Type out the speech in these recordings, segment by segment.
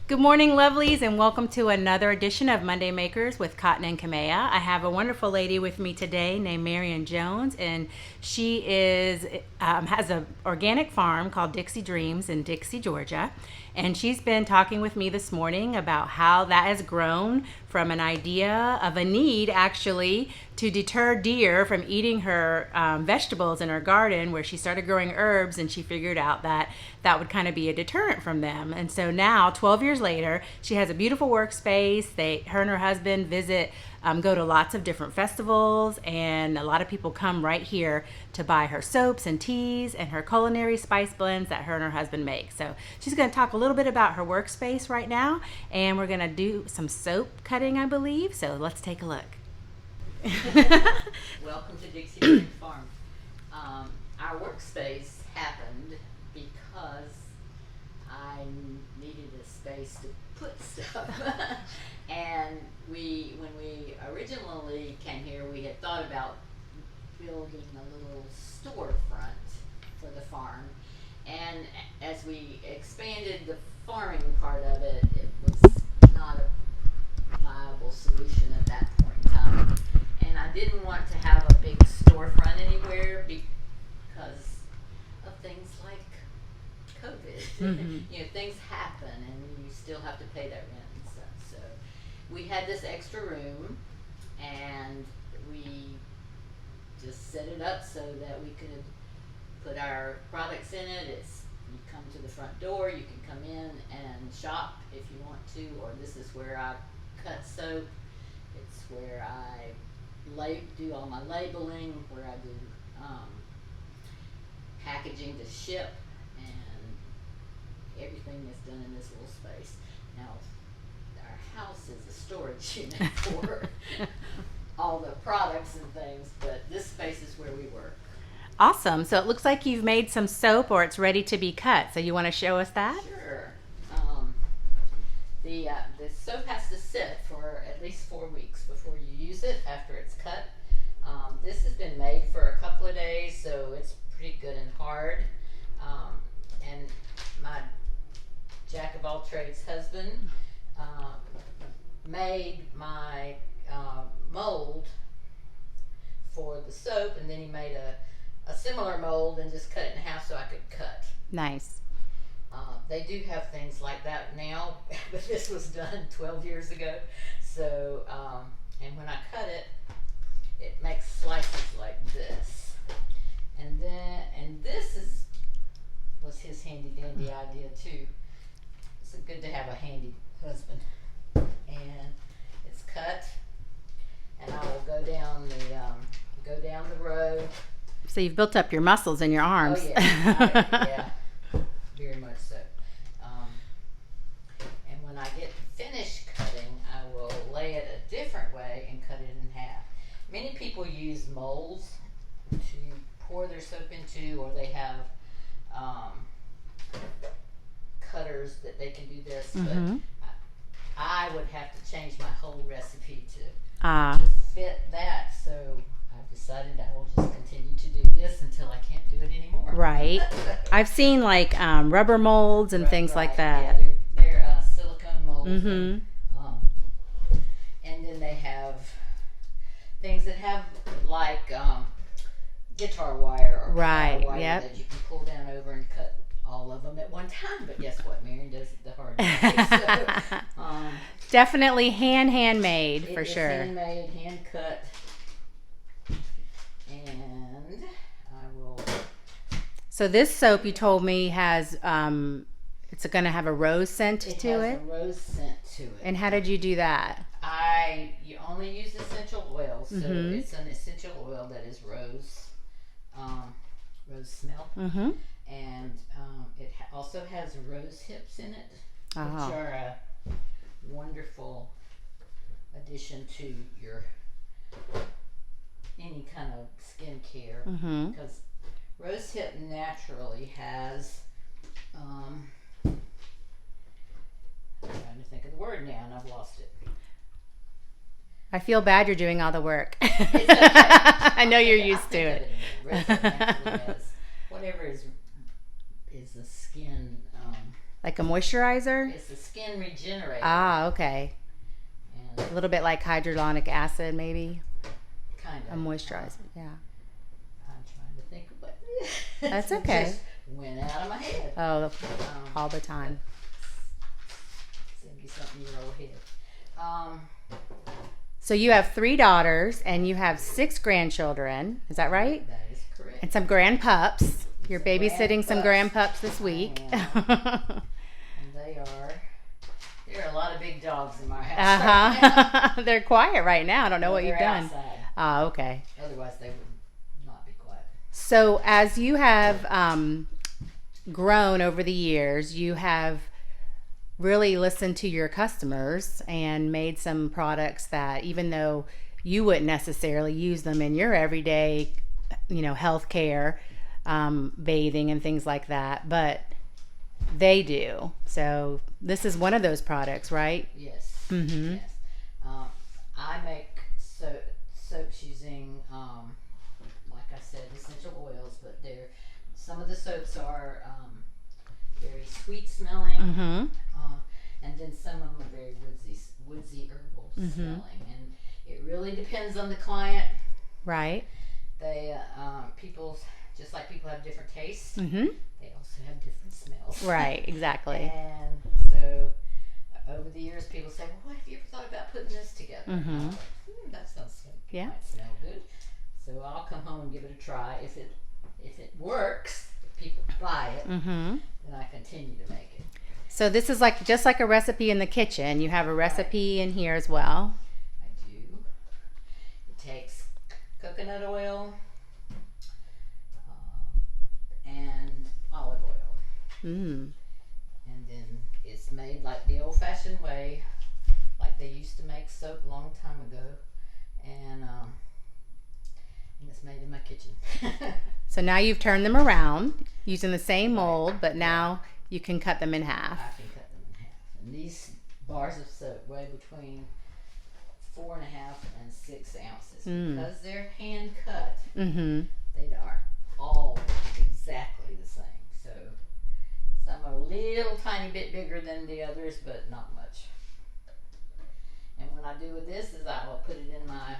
Good morning, lovelies, and welcome to another edition of Monday Makers with Cotton and Camellia. I have a wonderful lady with me today named Marian Jones, and she has an organic farm called Dixie Dreams in Dixie, Georgia. And she's been talking with me this morning about how that has grown from an idea of a need, actually, to deter deer from eating her vegetables in her garden, where she started growing herbs, and she figured out that that would kind of be a deterrent from them. And so now, 12 years later, she has a beautiful workspace. Her and her husband go to lots of different festivals, and a lot of people come right here to buy her soaps and teas and her culinary spice blends that her and her husband make. So she's going to talk a little bit about her workspace right now, and we're going to do some soap cutting, I believe. So let's take a look. Welcome to Dixie Dreams Farms. Our workspace happened because I needed a space to put stuff. And when we originally came here, we had thought about building a little storefront for the farm. And as we expanded the farming part of it, it was not a viable solution at that point in time. And I didn't want to have a big storefront anywhere because of things like COVID. Mm-hmm. Things happen and you still have to pay that rent and stuff. So we had this extra room and we just set it up so that we could put our products in it. You come to the front door, you can come in and shop if you want to, or this is where I cut soap. It's where I do all my labeling, where I do packaging to ship, and everything is done in this little space. Now, our house is a storage unit for all the products and things, but this space is where we work. Awesome. So it looks like you've made some soap, or it's ready to be cut. So you want to show us that? Sure. The soap has to sit for at least 4 weeks before you use it after it's cut. This has been made for a couple of days, so it's pretty good and hard. And my jack of all trades husband made my mold for the soap, and then he made a similar mold and just cut it in half so I could cut. Nice. They do have things like that now, but this was done 12 years ago. So, and when I cut it, it makes slices like this. And this was his handy dandy idea too. It's good to have a handy husband. And it's cut, and I will go down the road. So you've built up your muscles in your arms. Oh yeah, yeah, very much so. And when I get finished cutting, I will lay it a different way and cut it in half. Many people use molds to pour their soap into, or they have cutters that they can do this. Mm-hmm. But I would have to change my whole recipe to fit that. So I've decided I will just continue to do this until I can't do it anymore. Right. I've seen like rubber molds and things like that. Yeah, they're silicone molds. Mm-hmm. And then they have things that have like guitar wire or right. guitar wire Yep. that you can pull down over and cut all of them at one time. But guess what? Marian does it the hard way. So, definitely handmade for sure. Handmade, hand cut. And I will. So this soap you told me has it's going to have a rose scent to it. It has a rose scent to it. And how did you do that? You only use essential oils, so Mm-hmm. it's an essential oil that is rose smell, Mm-hmm. and it also has rose hips in it, which Oh. are a wonderful addition to your any kind of skincare, Mm-hmm. because rose hip naturally has I'm trying to think of the word now and I've lost it. I feel bad you're doing all the work. It's okay. I know you're used to it. Rose hip naturally has whatever is the skin Like a moisturizer? It's a skin regenerator. Ah, okay. And A little bit like hyaluronic acid, maybe. kind A of. moisturizer, yeah. I'm trying to think of what. That's It okay. just went out of my head. Oh, all the time. Send me something your old head. So you have 3 daughters and you have 6 grandchildren. Is that right? That is correct. And some grandpups. You're Some babysitting some grandpups. grandpups this week. And there are a lot of big dogs in my house. Right now. They're quiet right now. I don't know what They're you've done. outside. Oh, okay. Otherwise, they would not be quiet. So as you have grown over the years, you have really listened to your customers and made some products that, even though you wouldn't necessarily use them in your everyday, health care, bathing and things like that, but they do. So this is one of those products, right? Yes. Mm-hmm. Yes. I make soaps using, like I said, essential oils, but some of the soaps are very sweet smelling, Mm-hmm. and then some of them are very woodsy herbal smelling, and it really depends on the client. Right. They people, just like people have different tastes, Mm-hmm. they also have different smells. Right. Exactly. And so over the years, people say, "Well, what have you ever thought about putting this together?" Mm-hmm. And I'm like, that sounds good. Yeah. Might smell good. So I'll come home and give it a try. If it works, if people buy it, Mm-hmm. then I continue to make it. So this is just like a recipe in the kitchen. You have a recipe in here as well. I do. It takes coconut oil and olive oil. Mm. And then it's made like the old-fashioned way, like they used to make soap a long time ago, and it's made in my kitchen. So now you've turned them around using the same mold, but now you can cut them in half. I can cut them in half. And these bars of soap weigh between 4.5 and 6 ounces. Because they're hand cut, Mm-hmm. they aren't all exactly the same. So some are a little tiny bit bigger than the others, but not much. And what I do with this is I will put it in my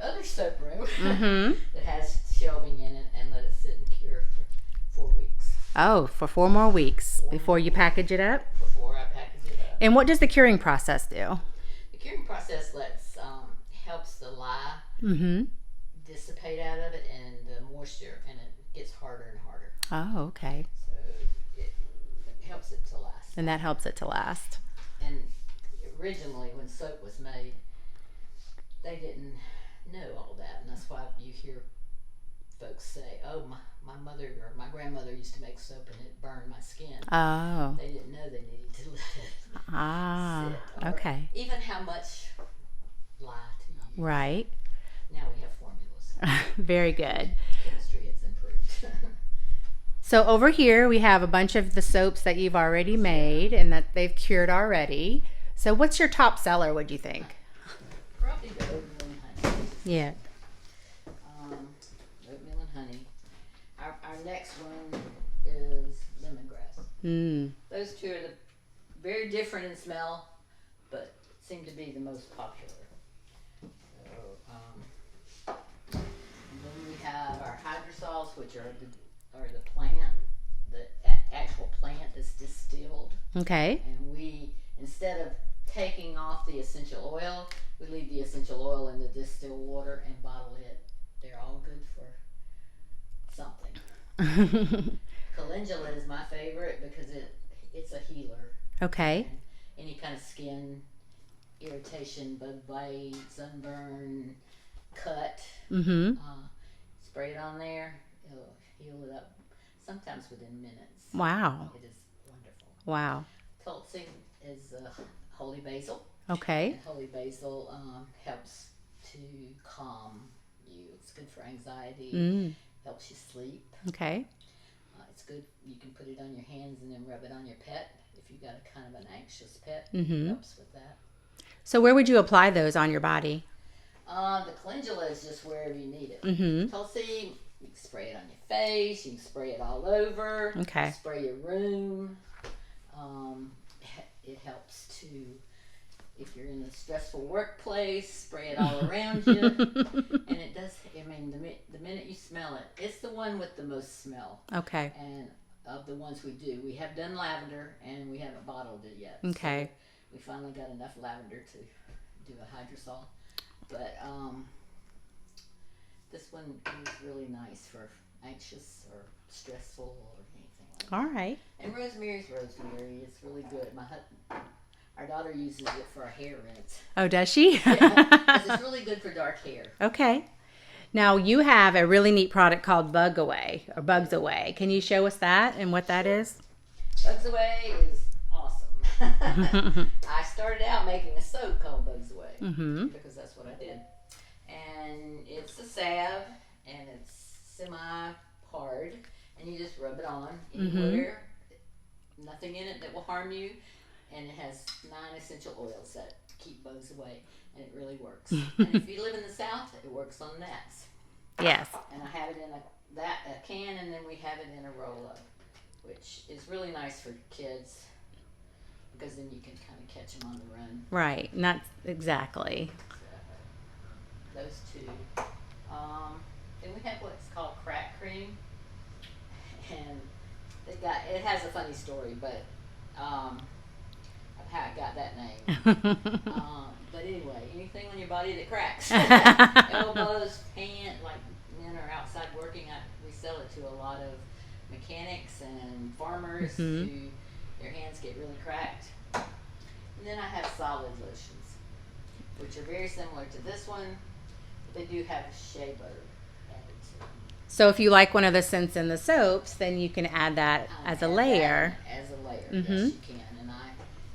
other soap room Mm-hmm. that has shelving in it, and let it sit and cure for 4 weeks. Oh, for 4 more weeks before you package it up? Before I package it up. And what does the curing process do? The curing process helps the lye Mm-hmm. dissipate out of it, and the moisture, and it gets harder and harder. Oh, okay. So it helps it to last. And that helps it to last. And originally, when soap was made, they didn't know all that, and that's why you hear folks say, "Oh, my mother or my grandmother used to make soap and it burned my skin." Oh. They didn't know they needed to let it Ah, sit, or okay. even how much lye to use. Right. Now we have formulas. Very good. Chemistry has improved. So over here we have a bunch of the soaps that you've already made and that they've cured already. So what's your top seller, would you think? Probably the oatmeal and honey. Yeah. Oatmeal and honey. Our next one is lemongrass. Mm. Those two are very different in smell, but seem to be the most popular. So, and then we have our hydrosols, which are the plant, the actual plant that's distilled. Okay. And we, instead of taking off the essential oil, we leave the essential oil in the distilled water and bottle it. They're all good for something. Calendula is my favorite because it's a healer. Okay. And any kind of skin irritation, bug bite, sunburn, cut, Mm-hmm. spray it on there. It'll heal it up, sometimes within minutes. Wow. It is wonderful. Wow. Tulsi is holy basil. Okay. And holy basil helps to calm you. It's good for anxiety. Mm. Helps you sleep. Okay. It's good. You can put it on your hands and then rub it on your pet if you've got a kind of an anxious pet. Mm-hmm. It helps with that. So where would you apply those on your body? The calendula is just wherever you need it. Mm-hmm. Tulsi, You can spray it on your face. You can spray it all over. Okay. Spray your room. It helps to, if you're in a stressful workplace, spray it all around you. And it does, I mean, the minute you smell it, it's the one with the most smell. Okay. And of the ones we do, we have done lavender and we haven't bottled it yet. Okay. So we finally got enough lavender to do a hydrosol. But this one is really nice for anxious or stressful or anything like that. All right. And rosemary's rosemary. It's really good. Our daughter uses it for a hair rinse. Oh, does she? Yeah, 'cause it's really good for dark hair. Okay. Now you have a really neat product called Bug Away or Bugs Away. Can you show us that and what that is? Bugs Away is awesome. I started out making a soap called Bugs Away because that's what I did. And it's a salve and it's semi-hard and you just rub it on anywhere. Nothing in it that will harm you. And it has 9 essential oils that keep bugs away. And it really works. And if you live in the South, it works on gnats. Yes. And I have it in a can, and then we have it in a roll-up, which is really nice for kids because then you can kind of catch them on the run. Right. Not exactly. So, those two. Then we have what's called crack cream, and it has a funny story, but of how I got that name. But anyway, anything on your body that cracks, elbows, hand, like men are outside working, we sell it to a lot of mechanics and farmers who their hands get really cracked. And then I have solid lotions, which are very similar to this one, but they do have shea butter added to them. So if you like one of the scents in the soaps, then you can add that as a layer. As a layer, yes, you can.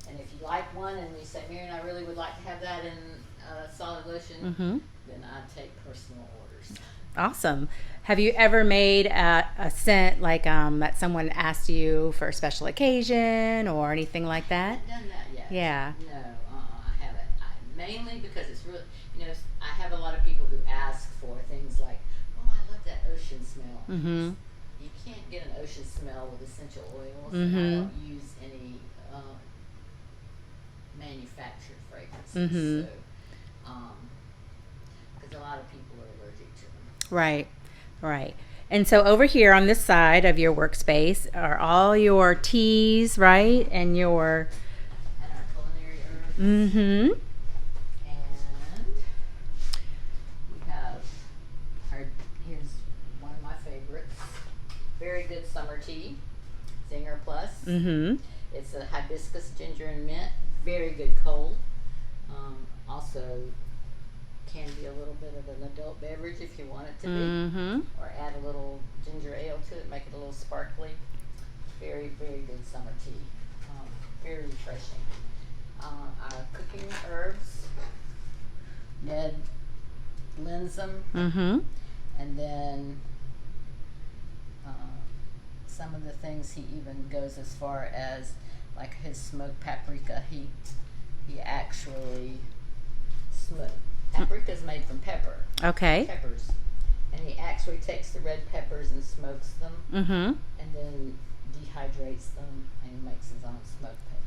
And if you like one and you say, Marian, I really would like to have that in solid lotion, then I take personal orders. Awesome. Have you ever made a scent like that someone asked you for a special occasion or anything like that? I haven't done that yet. Yeah. No, I haven't. Mainly because it's really, I have a lot of people who ask for things like, oh, I love that ocean smell. You can't get an ocean smell with essential oils. And I don't use any manufactured fragrances. So, because a lot of people are allergic to them. Right. Right. And so over here on this side of your workspace are all your teas, right? And And our culinary herbs. And we have here's one of my favorites. Very good summer tea. Zinger Plus. It's a hibiscus, ginger, and mint. Very good cold. Also can be a little bit of an adult beverage if you want it to be. Or add a little ginger ale to it, make it a little sparkly. Very, very good summer tea. Very refreshing. Our cooking herbs. Ned blends them. And then some of the things he even goes as far as like his smoked paprika. He actually paprika is made from pepper. Okay. Peppers. And he actually takes the red peppers and smokes them. And then dehydrates them and makes his own smoked pepper.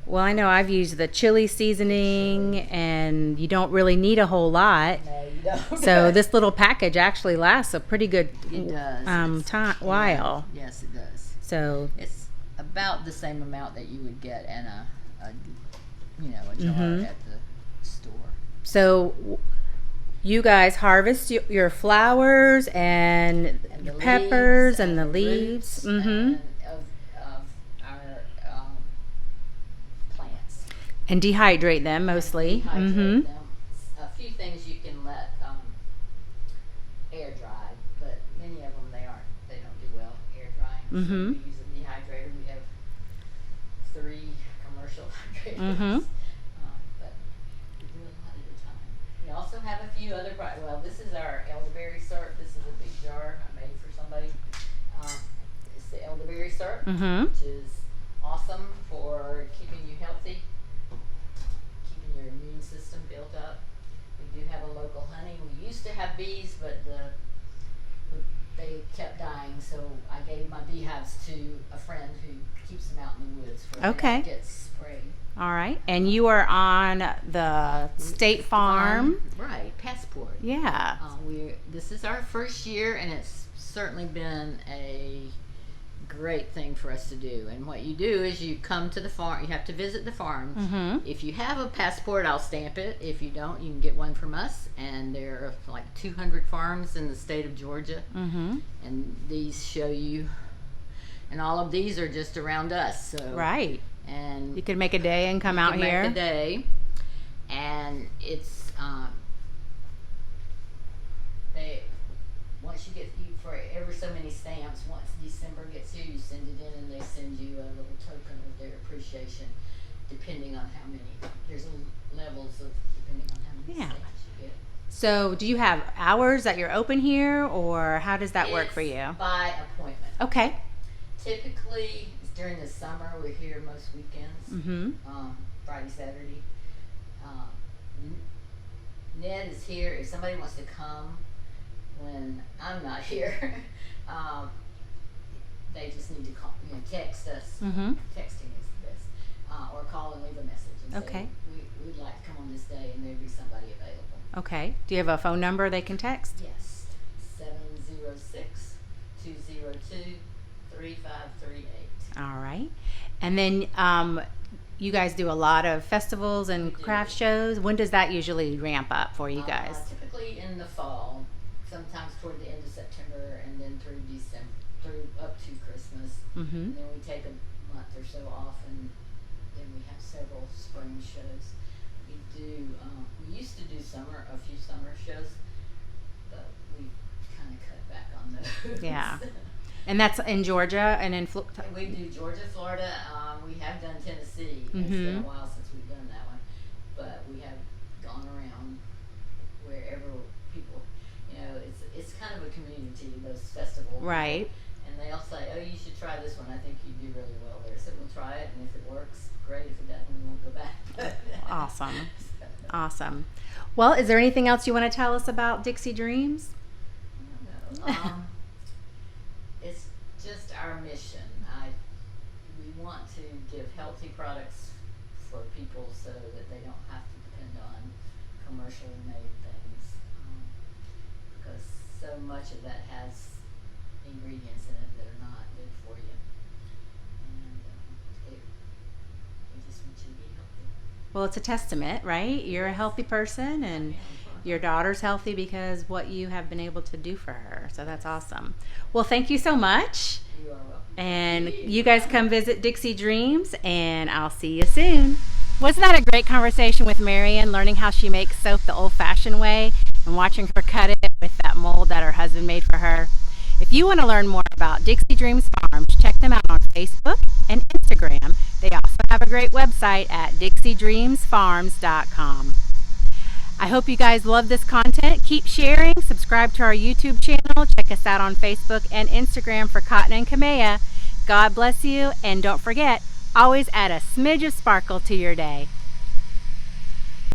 Well, I know I've used the chili seasoning, and you don't really need a whole lot. No, you don't. So this little package actually lasts a pretty good while. Yes, it does. So it's about the same amount that you would get in a jar at the store. So you guys harvest your flowers and the peppers leaves and the roots leaves. and of our plants. And dehydrate them mostly. Dehydrate them. A few things you can let air dry, but many of them they don't do well air drying. So we use a dehydrator. We have 3 commercial hydrators. But we do a lot at a time. We also have a few other this is our elderberry syrup. This is a big jar I made for somebody. It's the elderberry syrup, which is awesome for keeping you healthy, keeping your immune system built up. We do have a local honey. We used to have bees, but they they kept dying, so I gave my beehives to a friend who keeps them out in the woods where Okay. they don't get sprayed. All right. And you are on the State Farm. Right, Passport. Yeah. This is our first year, and it's certainly been a great thing for us to do. And what you do is you come to the farm. You have to visit the farm. Mm-hmm. If you have a passport, I'll stamp it. If you don't, you can get one from us. And there are like 200 farms in the state of Georgia. Mm-hmm. And these show you, and all of these are just around us. So Right. And You could make a day and come you out can here. make a day, and it's they once you get for every so many stamps. Once December gets here, you send it in, and they send you a little token of their appreciation, depending on how many. There's levels of depending on how many Yeah. stamps you get. So, do you have hours that you're open here, or how does that work for It's you? by appointment. Okay. Typically, during the summer, we're here most weekends. Mm-hmm. Friday, Saturday. Ned is here. If somebody wants to come when I'm not here, they just need to call, text us. Mm-hmm. Texting is the best. Or call and leave a message and Okay. say, we'd like to come on this day, and there'd be somebody available. Okay. Do you have a phone number they can text? Yes. 706-202-3538. All right. And then you guys do a lot of festivals and We do. craft shows. When does that usually ramp up for you guys? Typically in the fall, sometimes toward the end of September, and then through December, through up to Christmas. Mm-hmm. And then we take a month or so off, and then we have several spring shows. We we used to do a few summer shows, but we kind of cut back on those. Yeah. And that's in Georgia and in Florida. We do Georgia, Florida. We have done Tennessee. It's Mm-hmm. been a while since we've done that one, but we have gone around wherever people. It's kind of a community. Those festivals, Right. And they'll say, "Oh, you should try this one. I think you do really well there." So we'll try it, and if it works, great. If it doesn't, we won't go back. Awesome. Awesome. Well, is there anything else you want to tell us about Dixie Dreams? I don't know. It's just our mission. We want to give healthy products for people so that they don't have to depend on commercially made things, because so much of that has ingredients in it that are not good for you, and we just want you to be healthy. Well, it's a testament, right? You're a healthy person, and your daughter's healthy because what you have been able to do for her. So that's awesome. Well, thank you so much. You are welcome. And you guys come visit Dixie Dreams, and I'll see you soon. Wasn't that a great conversation with Marian, learning how she makes soap the old-fashioned way and watching her cut it with that mold that her husband made for her? If you want to learn more about Dixie Dreams Farms, check them out on Facebook and Instagram. They also have a great website at dixiedreamsfarms.com. I hope you guys love this content. Keep sharing, subscribe to our YouTube channel, check us out on Facebook and Instagram for Cotton and Camellia. God bless you, and don't forget, always add a smidge of sparkle to your day.